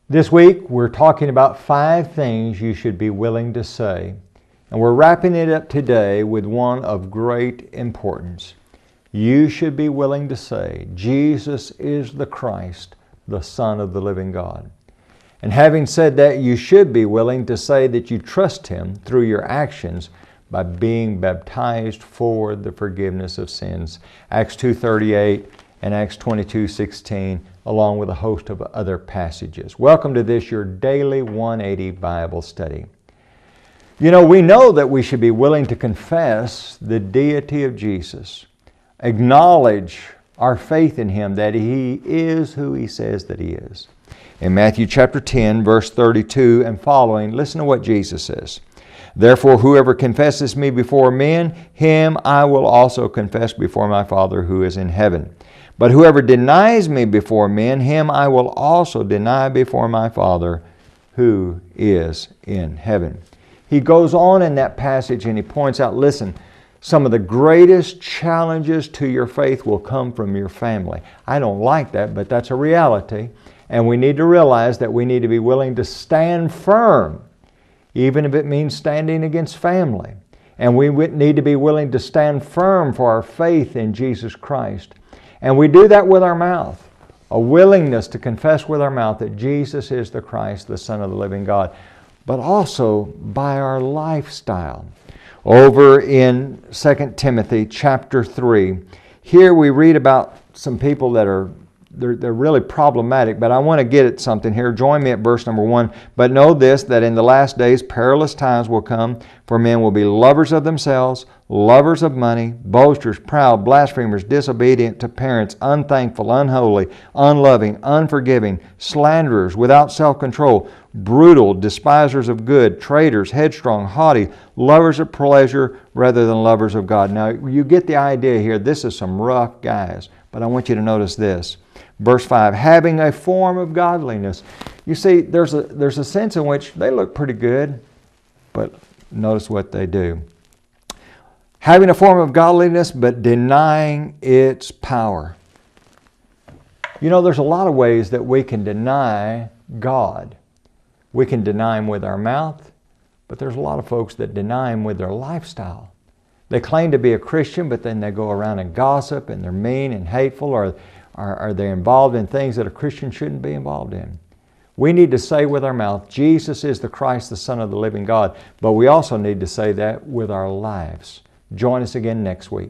This week, we're talking about 5 things you should be willing to say. And we're wrapping it up today with one of great importance. You should be willing to say, Jesus is the Christ, the Son of the living God. And having said that, you should be willing to say that you trust Him through your actions by being baptized for the forgiveness of sins. Acts 2:38 and Acts 22:16, along with a host of other passages. Welcome to this, your daily 180 Bible study. You know, we know that we should be willing to confess the deity of Jesus, acknowledge our faith in Him, that He is who He says that He is. In Matthew chapter 10, verse 32 and following, listen to what Jesus says. Therefore, whoever confesses me before men, him I will also confess before my Father who is in heaven. But whoever denies me before men, him I will also deny before my Father who is in heaven. He goes on in that passage and he points out, listen, some of the greatest challenges to your faith will come from your family. I don't like that, but that's a reality. And we need to realize that we need to be willing to stand firm, even if it means standing against family. And we need to be willing to stand firm for our faith in Jesus Christ. And we do that with our mouth, a willingness to confess with our mouth that Jesus is the Christ, the Son of the living God, but also by our lifestyle. Over in 2 Timothy chapter 3, here we read about some people that are they're really problematic, but I want to get at something here. Join me at verse number 1. But know this, that in the last days perilous times will come, for men will be lovers of themselves, lovers of money, boasters, proud, blasphemers, disobedient to parents, unthankful, unholy, unloving, unforgiving, slanderers, without self-control, brutal, despisers of good, traitors, headstrong, haughty, lovers of pleasure rather than lovers of God. Now, you get the idea here. This is some rough guys, but I want you to notice this. Verse 5, having a form of godliness. You see, there's a sense in which they look pretty good, but notice what they do. Having a form of godliness, but denying its power. You know, there's a lot of ways that we can deny God. We can deny Him with our mouth, but there's a lot of folks that deny Him with their lifestyle. They claim to be a Christian, but then they go around and gossip, and they're mean and hateful, or are they involved in things that a Christian shouldn't be involved in? We need to say with our mouth, Jesus is the Christ, the Son of the living God, but we also need to say that with our lives. Join us again next week.